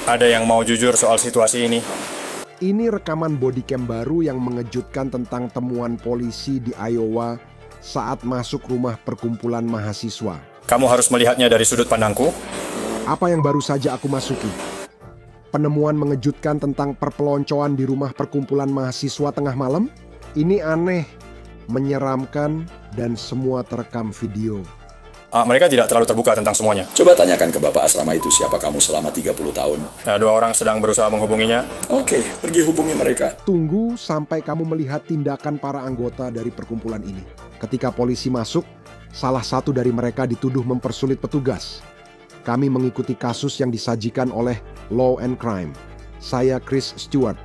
Ada yang mau jujur soal situasi ini? Ini rekaman bodycam baru yang mengejutkan tentang temuan polisi di Iowa saat masuk rumah perkumpulan mahasiswa. Kamu harus melihatnya dari sudut pandangku. Apa yang baru saja aku masuki? Penemuan mengejutkan tentang perpeloncoan di rumah perkumpulan mahasiswa tengah malam? Ini aneh, menyeramkan, dan semua terekam video. Mereka tidak terlalu terbuka tentang semuanya. Coba tanyakan ke bapak asrama itu siapa kamu selama 30 tahun. Nah, 2 orang sedang berusaha menghubunginya. Oke, pergi hubungi mereka. Tunggu sampai kamu melihat tindakan para anggota dari perkumpulan ini. Ketika polisi masuk, salah satu dari mereka dituduh mempersulit petugas. Kami mengikuti kasus yang disajikan oleh Law and Crime. Saya Chris Stewart.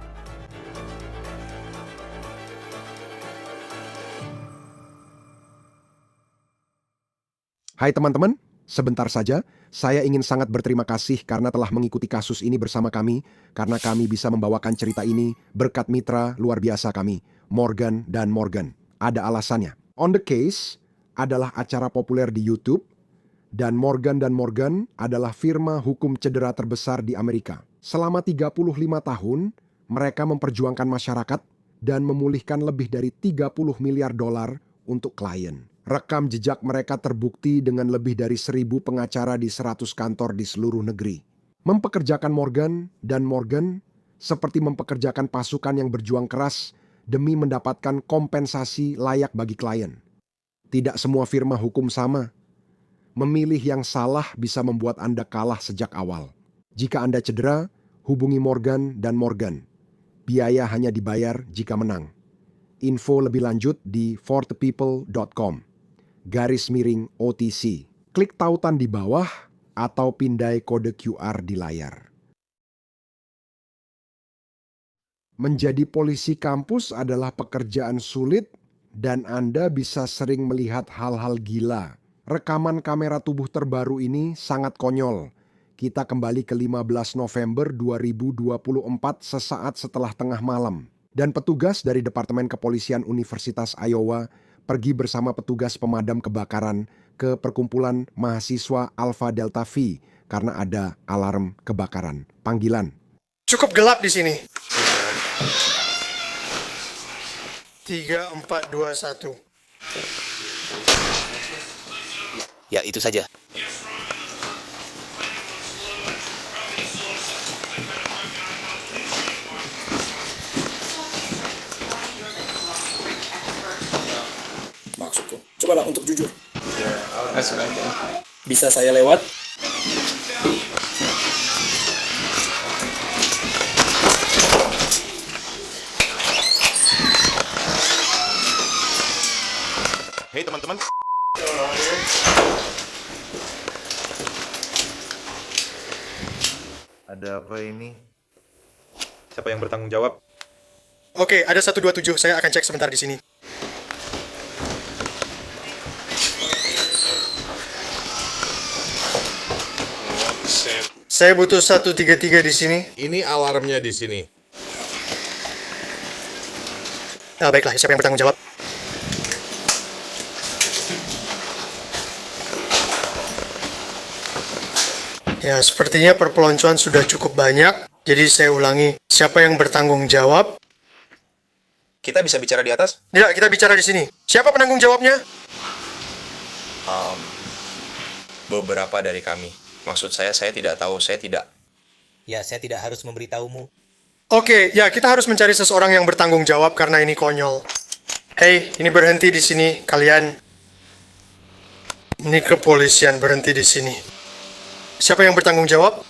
Hai teman-teman, sebentar saja, saya ingin sangat berterima kasih karena telah mengikuti kasus ini bersama kami, karena kami bisa membawakan cerita ini berkat mitra luar biasa kami, Morgan dan Morgan. Ada alasannya. On the Case adalah acara populer di YouTube, dan Morgan adalah firma hukum cedera terbesar di Amerika. Selama 35 tahun, mereka memperjuangkan masyarakat dan memulihkan lebih dari 30 miliar dolar untuk klien. Rekam jejak mereka terbukti dengan lebih dari 1.000 pengacara di 100 kantor di seluruh negeri. Mempekerjakan Morgan seperti mempekerjakan pasukan yang berjuang keras demi mendapatkan kompensasi layak bagi klien. Tidak semua firma hukum sama. Memilih yang salah bisa membuat Anda kalah sejak awal. Jika Anda cedera, hubungi Morgan. Biaya hanya dibayar jika menang. Info lebih lanjut di forthepeople.com/OTC. Klik tautan di bawah atau pindai kode QR di layar. Menjadi polisi kampus adalah pekerjaan sulit dan Anda bisa sering melihat hal-hal gila. Rekaman kamera tubuh terbaru ini sangat konyol. Kita kembali ke 15 November 2024 sesaat setelah tengah malam. Dan petugas dari Departemen Kepolisian Universitas Iowa pergi bersama petugas pemadam kebakaran ke perkumpulan mahasiswa Alpha Delta Phi karena ada alarm kebakaran. Panggilan. Cukup gelap di sini. 3, 4, 2, 1. Ya, itu saja. Maksudku, cobalah untuk jujur. Masuk aja. Bisa saya lewat? Hei teman-teman. Ada apa ini? Siapa yang bertanggung jawab? Oke, ada 127. Saya akan cek sebentar di sini. Saya butuh 133 di sini. Ini alarmnya di sini. Baiklah, siapa yang bertanggung jawab? Ya, sepertinya perpeloncoan sudah cukup banyak. Jadi saya ulangi, siapa yang bertanggung jawab? Kita bisa bicara di atas? Tidak, kita bicara di sini. Siapa penanggung jawabnya? Beberapa dari kami. Maksud saya tidak tahu, saya tidak. Ya, saya tidak harus memberitahumu. Oke, ya kita harus mencari seseorang yang bertanggung jawab karena ini konyol. Hei, ini berhenti di sini, kalian. Ini kepolisian berhenti di sini. Siapa yang bertanggung jawab?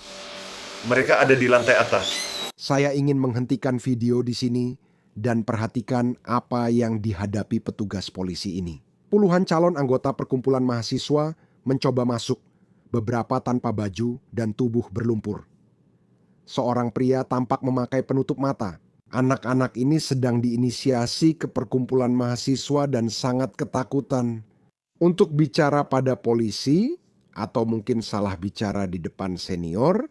Mereka ada di lantai atas. Saya ingin menghentikan video di sini dan perhatikan apa yang dihadapi petugas polisi ini. Puluhan calon anggota perkumpulan mahasiswa mencoba masuk, beberapa tanpa baju dan tubuh berlumpur. Seorang pria tampak memakai penutup mata. Anak-anak ini sedang diinisiasi ke perkumpulan mahasiswa dan sangat ketakutan. Untuk bicara pada polisi, atau mungkin salah bicara di depan senior.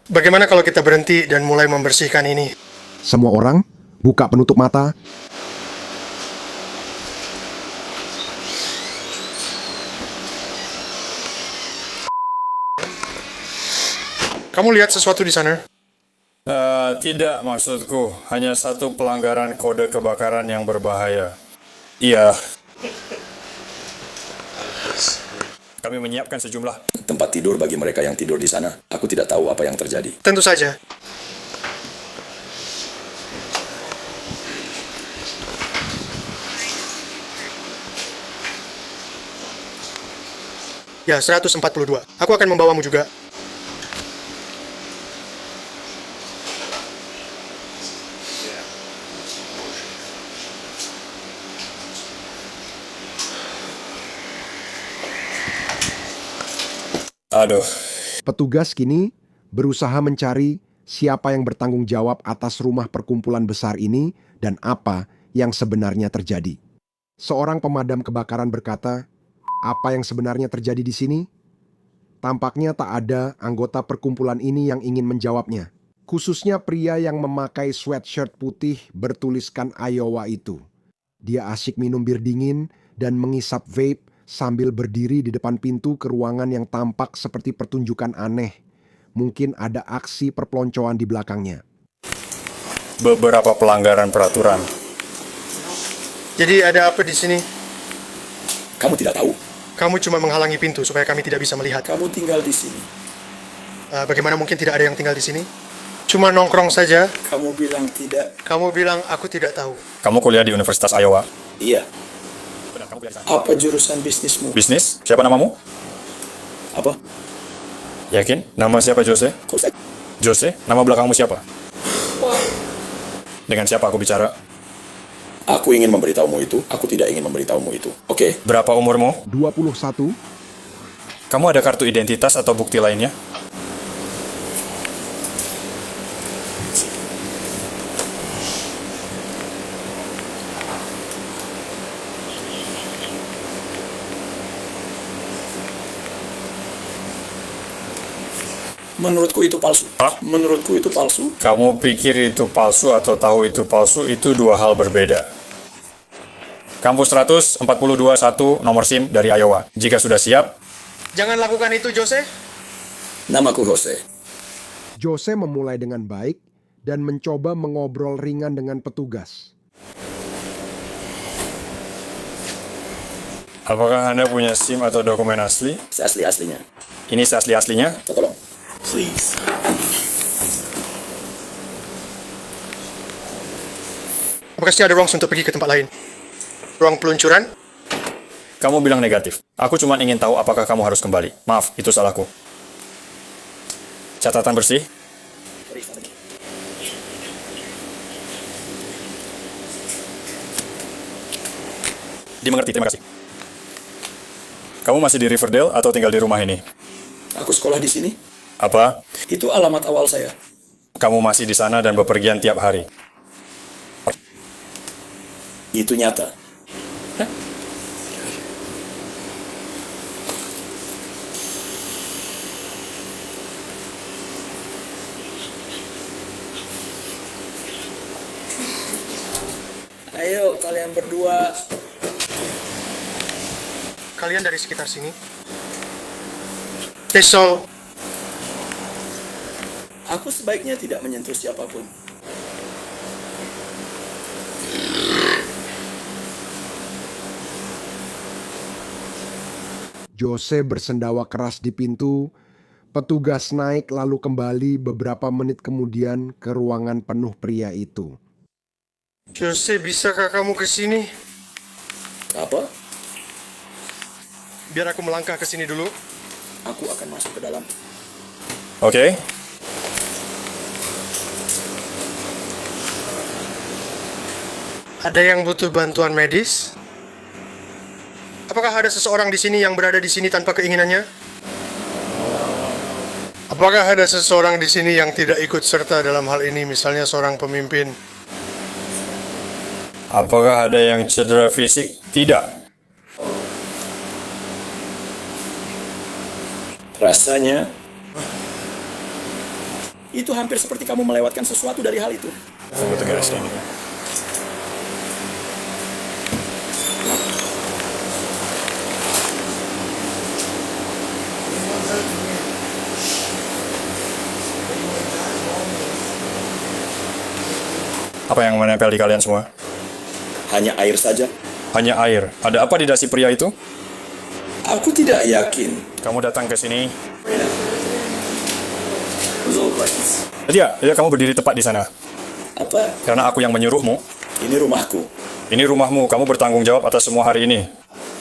Bagaimana kalau kita berhenti dan mulai membersihkan ini? Semua orang buka penutup mata. Kamu lihat sesuatu di sana? Tidak, maksudku. Hanya satu pelanggaran kode kebakaran yang berbahaya. Iya. Kami menyiapkan sejumlah. Tempat tidur bagi mereka yang tidur di sana. Aku tidak tahu apa yang terjadi. Tentu saja. Ya, 142. Aku akan membawamu juga. Aduh. Petugas kini berusaha mencari siapa yang bertanggung jawab atas rumah perkumpulan besar ini dan apa yang sebenarnya terjadi. Seorang pemadam kebakaran berkata, "Apa yang sebenarnya terjadi di sini?" Tampaknya tak ada anggota perkumpulan ini yang ingin menjawabnya. Khususnya pria yang memakai sweatshirt putih bertuliskan Iowa itu. Dia asyik minum bir dingin dan mengisap vape sambil berdiri di depan pintu ke ruangan yang tampak seperti pertunjukan aneh. Mungkin ada aksi perpeloncoan di belakangnya. Beberapa pelanggaran peraturan. Jadi ada apa di sini? Kamu tidak tahu. Kamu cuma menghalangi pintu supaya kami tidak bisa melihat. Kamu tinggal di sini. Bagaimana mungkin tidak ada yang tinggal di sini? Cuma nongkrong saja. Kamu bilang tidak. Kamu bilang aku tidak tahu. Kamu kuliah di Universitas Iowa. Iya. Benar, kamu kuliah di sana. Apa jurusan bisnismu? Bisnis? Siapa namamu? Apa? Yakin? Nama siapa Jose? Kau saya- Jose? Nama belakangmu siapa? Dengan siapa aku bicara? Aku ingin memberitahumu itu. Aku tidak ingin memberitahumu itu. Oke. Berapa umurmu? 21. Kamu ada kartu identitas atau bukti lainnya? Menurutku itu palsu. Hah? Menurutku itu palsu. Kamu pikir itu palsu atau tahu itu palsu itu dua hal berbeda. Kampus 142-1 nomor SIM dari Iowa. Jika sudah siap, Jangan lakukan itu, Jose. Namaku Jose. Jose memulai dengan baik dan mencoba mengobrol ringan dengan petugas. apakah Anda punya SIM atau dokumen asli? Asli-aslinya. Ini asli-aslinya? Tolong. Please. Apakah ada ruang untuk pergi ke tempat lain? Ruang peluncuran? Kamu bilang negatif. Aku cuma ingin tahu apakah kamu harus kembali. Maaf, itu salahku. Catatan bersih? Dimengerti, terima kasih. Kamu masih di Riverdale atau tinggal di rumah ini? Aku sekolah di sini. Apa? Itu alamat awal saya. Kamu masih di sana dan bepergian tiap hari? Itu nyata. Ayo kalian berdua. Kalian dari sekitar sini? So, Aku sebaiknya tidak menyentuh siapapun. Jose bersendawa keras di pintu. Petugas naik lalu kembali beberapa menit kemudian ke ruangan penuh pria itu. Jose, bisakah kamu ke sini? Apa? Biar aku melangkah ke sini dulu. Aku akan masuk ke dalam. Oke. Ada yang butuh bantuan medis? Apakah ada seseorang di sini yang berada di sini tanpa keinginannya? Apakah ada seseorang di sini yang tidak ikut serta dalam hal ini, misalnya seorang pemimpin? Apakah ada yang cedera fisik? Tidak. Rasanya itu hampir seperti kamu melewatkan sesuatu dari hal itu. Tunggu garis ini. Apa yang menempel di kalian semua? Hanya air saja. Hanya air. Ada apa di dasi pria itu? Aku tidak yakin. Kamu datang ke sini. Ya, kamu berdiri tepat di sana. Apa? Karena aku yang menyuruhmu. Ini rumahku. Ini rumahmu, kamu bertanggung jawab atas semua hari ini.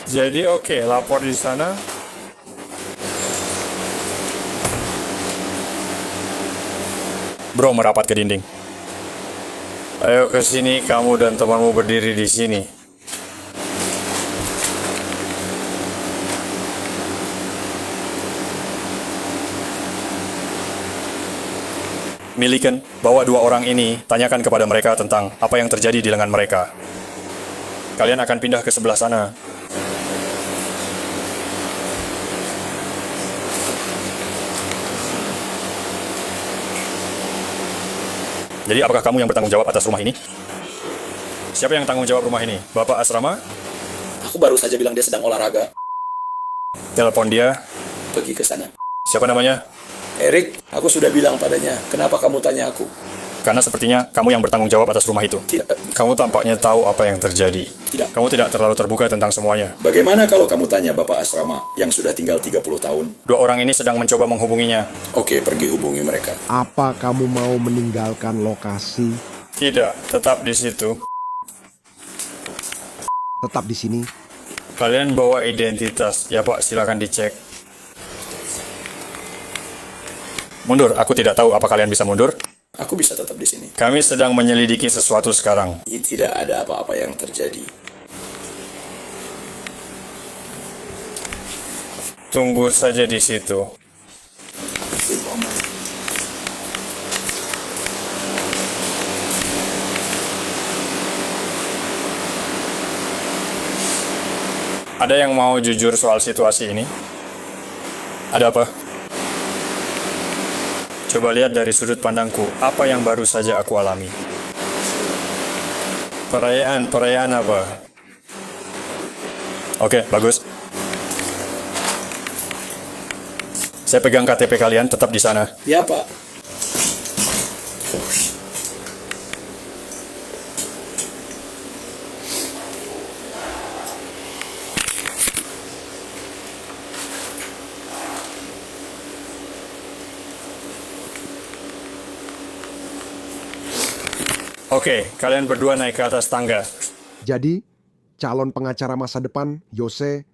Jadi oke, lapor di sana. Bro merapat ke dinding. Ayo ke sini, kamu dan temanmu berdiri di sini. Milikan, bawa dua orang ini, tanyakan kepada mereka tentang apa yang terjadi di lengan mereka. Kalian akan pindah ke sebelah sana. Jadi apakah kamu yang bertanggung jawab atas rumah ini? Siapa yang tanggung jawab rumah ini? Bapak asrama? Aku baru saja bilang dia sedang olahraga. Telepon dia. Pergi ke sana. Siapa namanya? Erik, aku sudah bilang padanya. Kenapa kamu tanya aku? Karena sepertinya kamu yang bertanggung jawab atas rumah itu. Tidak. Kamu tampaknya tahu apa yang terjadi. Tidak. Kamu tidak terlalu terbuka tentang semuanya. Bagaimana kalau kamu tanya Bapak asrama yang sudah tinggal 30 tahun? Dua orang ini sedang mencoba menghubunginya. Oke, pergi hubungi mereka. Apa kamu mau meninggalkan lokasi? Tidak, tetap di situ. Tetap di sini? Kalian bawa identitas. Ya Pak, silakan dicek. Mundur, aku tidak tahu apa kalian bisa mundur. Aku bisa tetap di sini. Kami sedang menyelidiki sesuatu sekarang. Tidak ada apa-apa yang terjadi. Tunggu saja di situ. Ada yang mau jujur soal situasi ini? Ada apa? Coba lihat dari sudut pandangku, apa yang baru saja aku alami. Perayaan apa? Oke, bagus. Saya pegang KTP kalian, tetap di sana. Ya, Pak. Oke, kalian berdua naik ke atas tangga. Jadi, calon pengacara masa depan, Yose,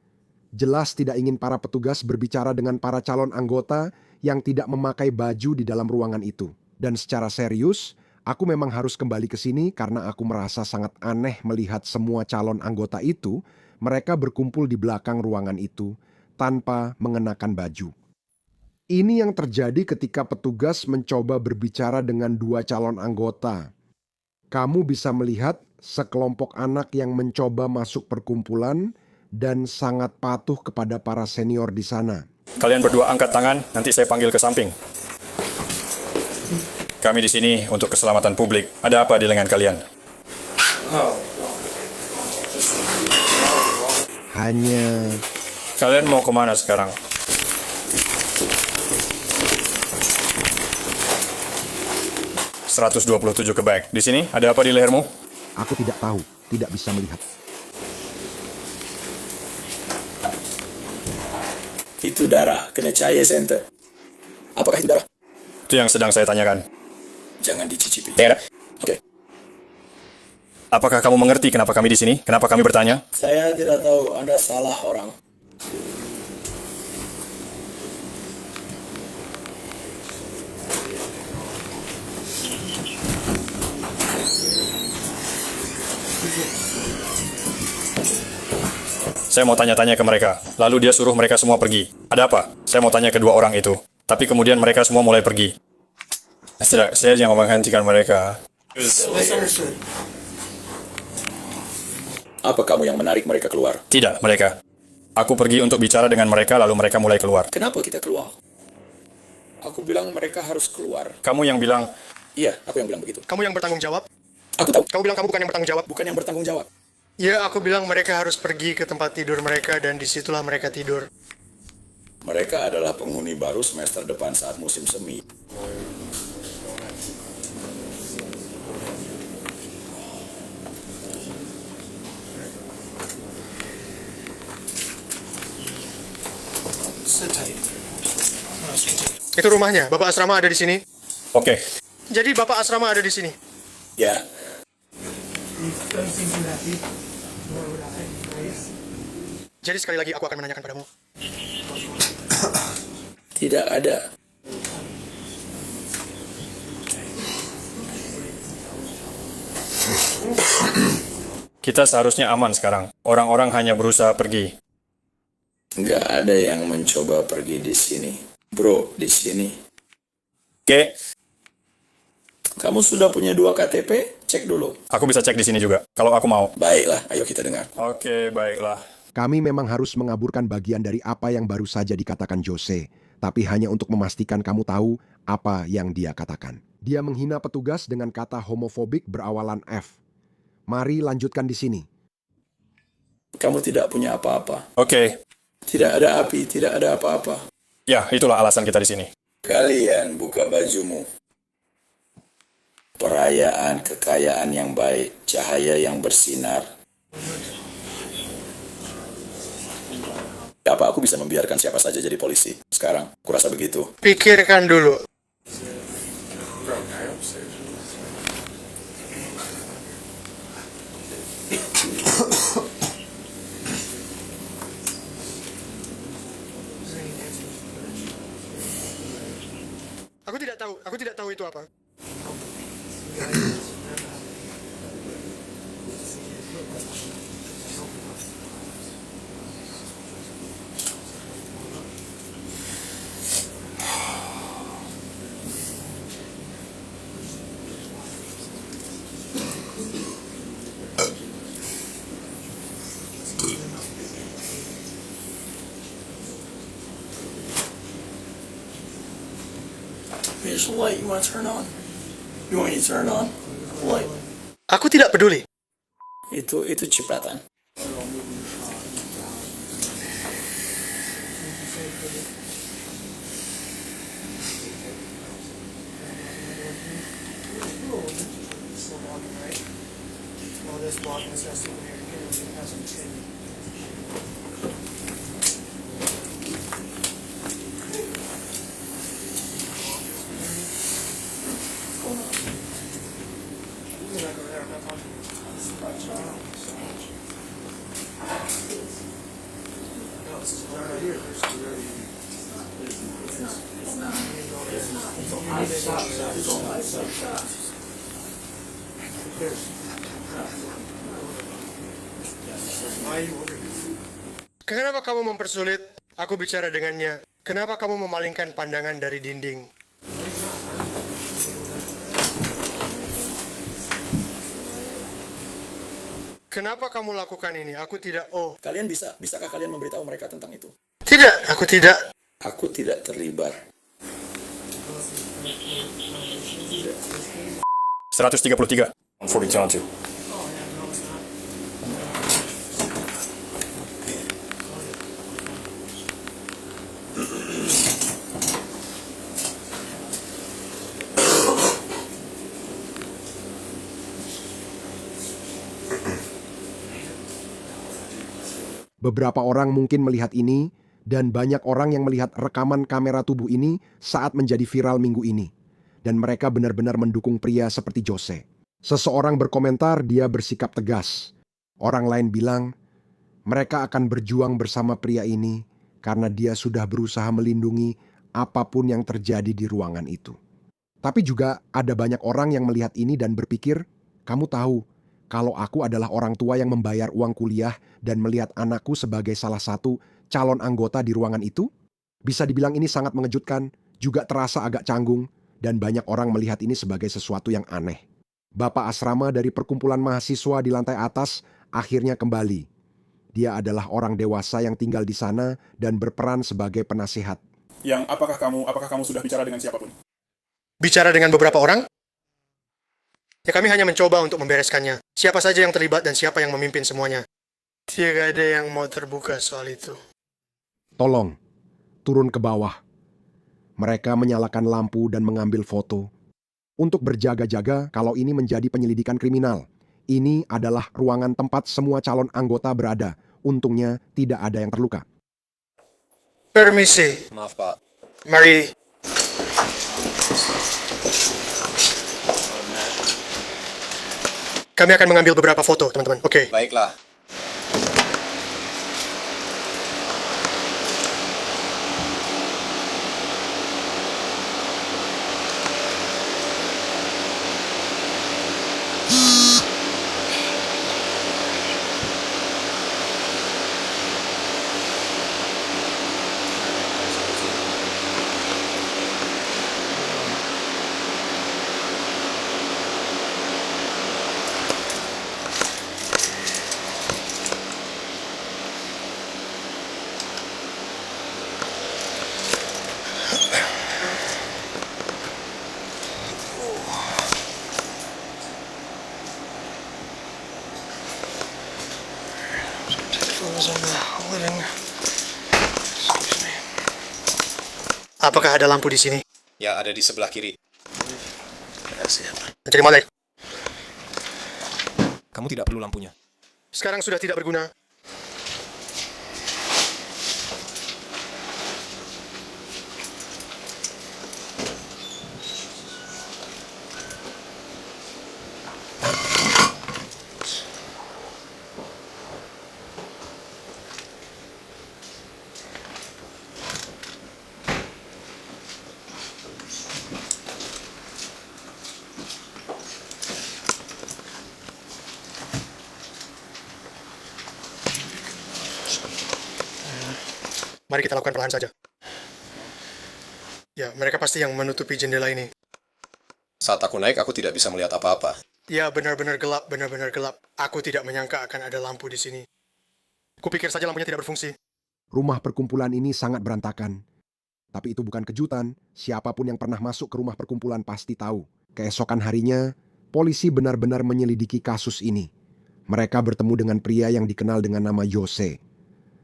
jelas tidak ingin para petugas berbicara dengan para calon anggota yang tidak memakai baju di dalam ruangan itu. Dan secara serius, aku memang harus kembali ke sini karena aku merasa sangat aneh melihat semua calon anggota itu, mereka berkumpul di belakang ruangan itu tanpa mengenakan baju. Ini yang terjadi ketika petugas mencoba berbicara dengan dua calon anggota. Kamu bisa melihat sekelompok anak yang mencoba masuk perkumpulan dan sangat patuh kepada para senior di sana. Kalian berdua angkat tangan, nanti saya panggil ke samping. Kami di sini untuk keselamatan publik. Ada apa di lengan kalian? Hanya... Kalian mau kemana sekarang? ...127 ke back. Di sini, ada apa di lehermu? Aku tidak tahu, tidak bisa melihat. Itu darah, kena cahaya center. Apakah itu darah? Itu yang sedang saya tanyakan. Jangan dicicipi. Tidak. Oke. Apakah kamu mengerti kenapa kami di sini? Kenapa kami bertanya? Saya tidak tahu, Anda salah orang. Saya mau tanya-tanya ke mereka. Lalu dia suruh mereka semua pergi. Ada apa? Saya mau tanya ke dua orang itu. Tapi kemudian mereka semua mulai pergi. Tidak, saya yang menghentikan mereka. Apa kamu yang menarik mereka keluar? Tidak, mereka. Aku pergi untuk bicara dengan mereka, lalu mereka mulai keluar. Kenapa kita keluar? Aku bilang mereka harus keluar. Kamu yang bilang, Iya, aku yang bilang begitu. Kamu yang bertanggung jawab? Aku tahu. Kamu bilang kamu bukan yang bertanggung jawab? Bukan yang bertanggung jawab. Ya, aku bilang mereka harus pergi ke tempat tidur mereka dan disitulah mereka tidur. Mereka adalah penghuni baru semester depan saat musim semi. Itu rumahnya. Bapak asrama ada di sini. Oke, Jadi Bapak asrama ada di sini. Ya, Jadi sekali lagi aku akan menanyakan padamu. tidak ada. kita seharusnya aman sekarang. Orang-orang hanya berusaha pergi. Nggak ada yang mencoba pergi di sini. Bro, di sini. Oke, Kamu sudah punya 2 KTP? Cek dulu. aku bisa cek di sini juga, kalau aku mau. Baiklah, ayo kita dengar. Oke, baiklah. Kami memang harus mengaburkan bagian dari apa yang baru saja dikatakan Jose, tapi hanya untuk memastikan kamu tahu apa yang dia katakan. Dia menghina petugas dengan kata homofobik berawalan F. Mari lanjutkan di sini. Kamu tidak punya apa-apa. Oke, Tidak ada api, tidak ada apa-apa. ya itulah alasan kita di sini. Kalian buka bajumu. Perayaan kekayaan yang baik, cahaya yang bersinar. Apa aku bisa membiarkan siapa saja jadi polisi? Sekarang, kurasa begitu. Pikirkan dulu. Aku tidak tahu itu apa. Here's the light you want to turn on. You want me to turn on? Light. Aku tidak peduli. Itu cipratan. Kenapa kamu mempersulit aku bicara dengannya? Kenapa kamu memalingkan pandangan dari dinding? Kenapa kamu lakukan ini? Aku tidak. Oh, Bisakah kalian memberitahu mereka tentang itu? tidak. Aku tidak. Aku tidak terlibat. 133. 42. Beberapa orang mungkin melihat ini, dan banyak orang yang melihat rekaman kamera tubuh ini saat menjadi viral minggu ini. Dan mereka benar-benar mendukung pria seperti Jose. Seseorang berkomentar dia bersikap tegas. Orang lain bilang, mereka akan berjuang bersama pria ini karena dia sudah berusaha melindungi apapun yang terjadi di ruangan itu. Tapi juga ada banyak orang yang melihat ini dan berpikir, kamu tahu, kalau aku adalah orang tua yang membayar uang kuliah dan melihat anakku sebagai salah satu calon anggota di ruangan itu, bisa dibilang ini sangat mengejutkan, juga terasa agak canggung, dan banyak orang melihat ini sebagai sesuatu yang aneh. Bapak asrama dari perkumpulan mahasiswa di lantai atas akhirnya kembali. Dia adalah orang dewasa yang tinggal di sana dan berperan sebagai penasihat. Apakah kamu sudah bicara dengan siapapun? Bicara dengan beberapa orang? Ya, kami hanya mencoba untuk membereskannya. Siapa saja yang terlibat dan siapa yang memimpin semuanya. Tidak ada yang mau terbuka soal itu. Tolong, turun ke bawah. Mereka menyalakan lampu dan mengambil foto. Untuk berjaga-jaga kalau ini menjadi penyelidikan kriminal. Ini adalah ruangan tempat semua calon anggota berada. Untungnya tidak ada yang terluka. Permisi. Maaf, Pak. Mari Kami akan mengambil beberapa foto, teman-teman. Oke. Baiklah. Apakah ada lampu di sini? Ya, ada di sebelah kiri. Jadi Malik, Kamu tidak perlu lampunya. sekarang sudah tidak berguna. Mari kita lakukan perlahan saja. Ya, mereka pasti yang menutupi jendela ini. Saat aku naik, aku tidak bisa melihat apa-apa. Ya, benar-benar gelap, benar-benar gelap. Aku tidak menyangka akan ada lampu di sini. Kupikir saja lampunya tidak berfungsi. Rumah perkumpulan ini sangat berantakan. Tapi itu bukan kejutan, siapapun yang pernah masuk ke rumah perkumpulan pasti tahu. Keesokan harinya, polisi benar-benar menyelidiki kasus ini. Mereka bertemu dengan pria yang dikenal dengan nama Jose.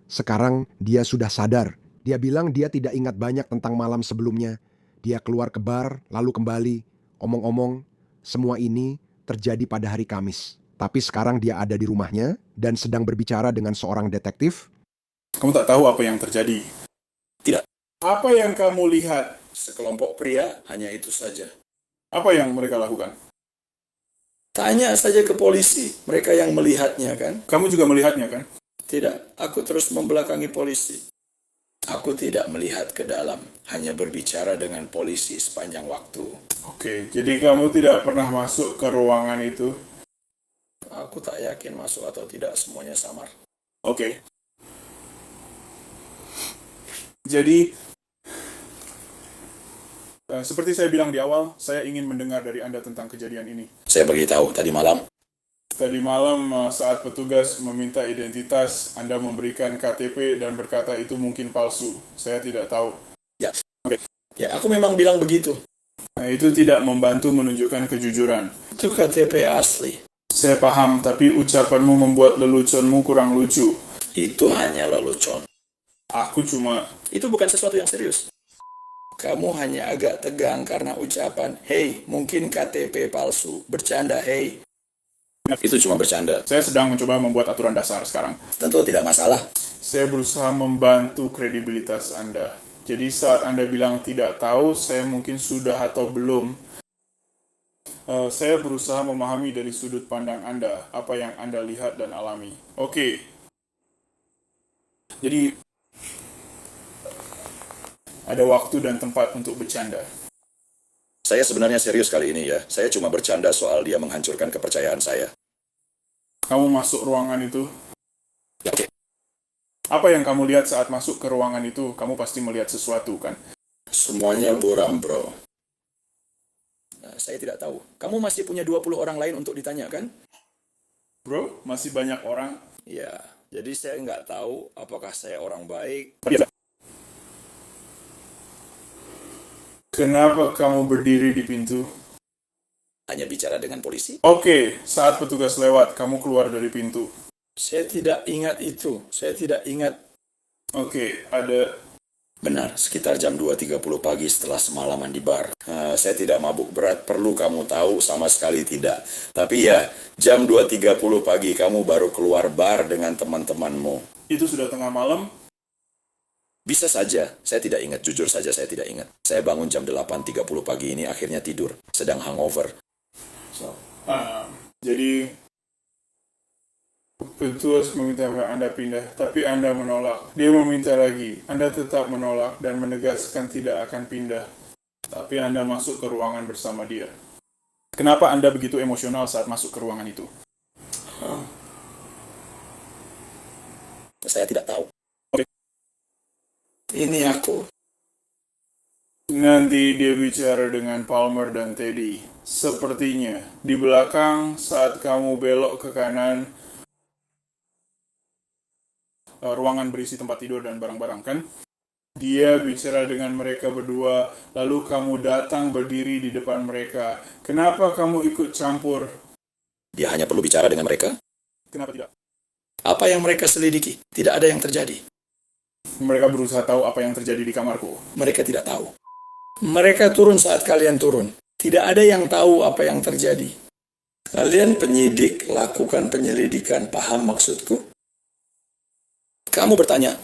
Sekarang dia sudah sadar. Dia bilang dia tidak ingat banyak tentang malam sebelumnya. Dia keluar ke bar, lalu kembali. Omong-omong, semua ini terjadi pada hari Kamis. Tapi sekarang dia ada di rumahnya dan sedang berbicara dengan seorang detektif. Kamu tak tahu apa yang terjadi. Tidak. Apa yang kamu lihat? Sekelompok pria, hanya itu saja. Apa yang mereka lakukan? Tanya saja ke polisi, mereka yang melihatnya kan? Kamu juga melihatnya kan? Tidak, aku terus membelakangi polisi. Aku tidak melihat ke dalam, hanya berbicara dengan polisi sepanjang waktu. Oke, jadi kamu tidak pernah masuk ke ruangan itu? Aku tak yakin masuk atau tidak, semuanya samar. Oke. Jadi, seperti saya bilang di awal, saya ingin mendengar dari Anda tentang kejadian ini. Saya beritahu tadi malam, Tadi malam saat petugas meminta identitas, Anda memberikan KTP dan berkata itu mungkin palsu. Saya tidak tahu. ya, Oke. ya aku memang bilang begitu. Nah, itu tidak membantu menunjukkan kejujuran. Itu KTP asli. Saya paham, tapi ucapanmu membuat leluconmu kurang lucu. Itu hanya lelucon. Aku cuma... Itu bukan sesuatu yang serius. Kamu hanya agak tegang karena ucapan, "Hei, mungkin KTP palsu." Bercanda, hei. Itu cuma bercanda. Saya sedang mencoba membuat aturan dasar sekarang. Tentu tidak masalah. Saya berusaha membantu kredibilitas Anda. Jadi saat Anda bilang tidak tahu, saya mungkin sudah atau belum. Saya berusaha memahami dari sudut pandang Anda, apa yang Anda lihat dan alami. Oke. Jadi, ada waktu dan tempat untuk bercanda. Saya sebenarnya serius kali ini ya. Saya cuma bercanda soal dia menghancurkan kepercayaan saya. Kamu masuk ruangan itu. Ya, oke. Apa yang kamu lihat saat masuk ke ruangan itu? Kamu pasti melihat sesuatu, kan? Semuanya buram, bro. Nah, saya tidak tahu. Kamu masih punya 20 orang lain untuk ditanya, kan? Bro, masih banyak orang. Ya, jadi saya nggak tahu apakah saya orang baik. Kenapa kamu berdiri di pintu? Hanya bicara dengan polisi. Oke, saat petugas lewat, kamu keluar dari pintu. Saya tidak ingat itu. Saya tidak ingat. Oke, ada... Benar, sekitar jam 2.30 pagi setelah semalaman di bar. Saya tidak mabuk berat, perlu kamu tahu, sama sekali tidak. Tapi ya, jam 2.30 pagi kamu baru keluar bar dengan teman-temanmu. Itu sudah tengah malam? Bisa saja, saya tidak ingat, jujur saja saya tidak ingat. Saya bangun jam 8.30 pagi ini, akhirnya tidur, sedang hangover. Jadi, Petugas meminta Anda pindah, tapi Anda menolak. Dia meminta lagi. Anda tetap menolak dan menegaskan tidak akan pindah. Tapi Anda masuk ke ruangan bersama dia. Kenapa Anda begitu emosional saat masuk ke ruangan itu? Saya tidak tahu. Oke. Ini aku. Nanti dia bicara dengan Palmer dan Teddy. Sepertinya di belakang saat kamu belok ke kanan, ruangan berisi tempat tidur dan barang-barang, kan? Dia bicara dengan mereka berdua, lalu kamu datang berdiri di depan mereka. Kenapa kamu ikut campur? Dia hanya perlu bicara dengan mereka. Kenapa tidak? Apa yang mereka selidiki? Tidak ada yang terjadi. Mereka berusaha tahu apa yang terjadi di kamarku. Mereka tidak tahu. Mereka turun saat kalian turun. Tidak ada yang tahu apa yang terjadi. Kalian penyidik, lakukan penyelidikan. Paham maksudku? Kamu bertanya.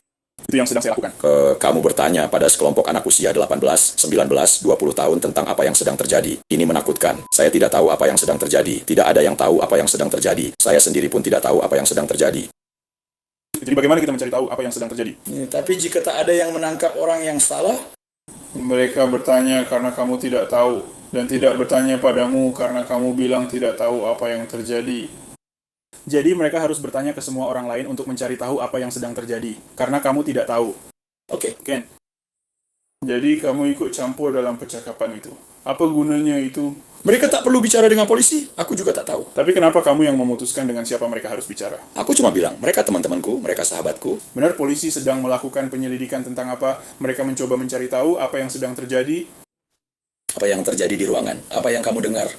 Itu yang sedang saya lakukan. Kamu bertanya pada sekelompok anak usia 18, 19, 20 tahun tentang apa yang sedang terjadi. Ini menakutkan. Saya tidak tahu apa yang sedang terjadi. Tidak ada yang tahu apa yang sedang terjadi. Saya sendiri pun tidak tahu apa yang sedang terjadi. Jadi bagaimana kita mencari tahu apa yang sedang terjadi? Tapi jika tak ada yang menangkap orang yang salah, Mereka bertanya karena kamu tidak tahu, dan tidak bertanya padamu karena kamu bilang tidak tahu apa yang terjadi. Jadi mereka harus bertanya ke semua orang lain untuk mencari tahu apa yang sedang terjadi, karena kamu tidak tahu. oke. Ken, jadi kamu ikut campur dalam percakapan itu. Apa gunanya itu? Mereka tak perlu bicara dengan polisi. Aku juga tak tahu. Tapi kenapa kamu yang memutuskan dengan siapa mereka harus bicara? Aku cuma bilang, mereka teman-temanku, mereka sahabatku. Benar polisi sedang melakukan penyelidikan tentang apa? Mereka mencoba mencari tahu apa yang sedang terjadi. Apa yang terjadi di ruangan? Apa yang kamu dengar?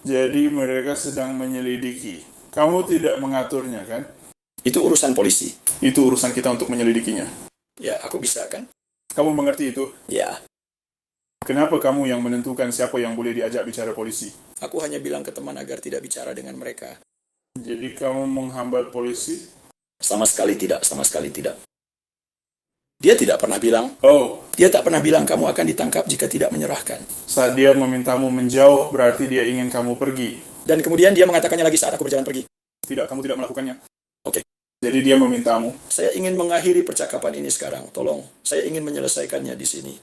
Jadi mereka sedang menyelidiki. Kamu tidak mengaturnya, kan? Itu urusan polisi. Itu urusan kita untuk menyelidikinya. Ya, aku bisa kan? Kamu mengerti itu? Ya, Kenapa kamu yang menentukan siapa yang boleh diajak bicara polisi? aku hanya bilang ke teman agar tidak bicara dengan mereka. Jadi kamu menghambat polisi? Sama sekali tidak, sama sekali tidak. Dia tidak pernah bilang, Oh, dia tak pernah bilang kamu akan ditangkap jika tidak menyerahkan. saat dia memintamu menjauh, berarti dia ingin kamu pergi. Dan kemudian dia mengatakannya lagi saat aku berjalan pergi. Tidak, kamu tidak melakukannya. Oke. Jadi dia memintamu. Saya ingin mengakhiri percakapan ini sekarang. Tolong, saya ingin menyelesaikannya di sini.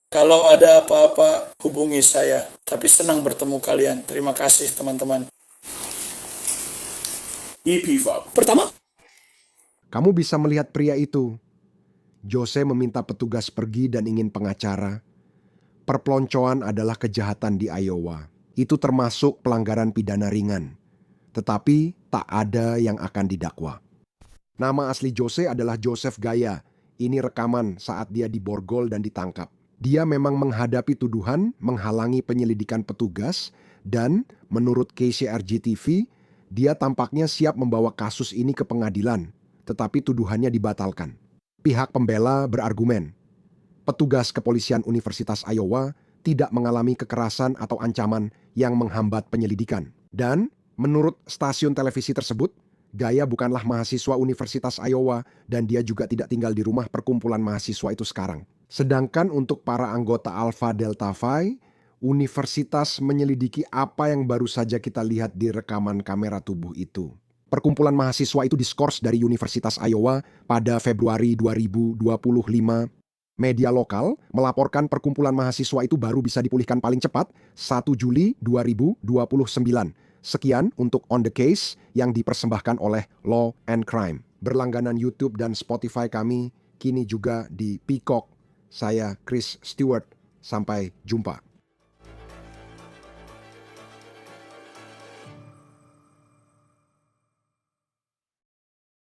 Kalau ada apa-apa, hubungi saya. Tapi senang bertemu kalian. Terima kasih, teman-teman. EP-Fob. Pertama, Kamu bisa melihat pria itu. Jose meminta petugas pergi dan ingin pengacara. Perpeloncoan adalah kejahatan di Iowa. Itu termasuk pelanggaran pidana ringan. Tetapi tak ada yang akan didakwa. Nama asli Jose adalah Joseph Gaya. Ini rekaman saat dia diborgol dan ditangkap. Dia memang menghadapi tuduhan menghalangi penyelidikan petugas dan menurut KCRG-TV, dia tampaknya siap membawa kasus ini ke pengadilan, tetapi tuduhannya dibatalkan. Pihak pembela berargumen, petugas kepolisian Universitas Iowa tidak mengalami kekerasan atau ancaman yang menghambat penyelidikan. Dan menurut stasiun televisi tersebut, Gaya bukanlah mahasiswa Universitas Iowa dan dia juga tidak tinggal di rumah perkumpulan mahasiswa itu sekarang. Sedangkan untuk para anggota Alpha Delta Phi, universitas menyelidiki apa yang baru saja kita lihat di rekaman kamera tubuh itu. Perkumpulan mahasiswa itu diskors dari Universitas Iowa pada Februari 2025. Media lokal melaporkan perkumpulan mahasiswa itu baru bisa dipulihkan paling cepat 1 Juli 2029. Sekian untuk On The Case yang dipersembahkan oleh Law and Crime. Berlangganan YouTube dan Spotify kami kini juga di Peacock. Saya Chris Stewart. Sampai jumpa.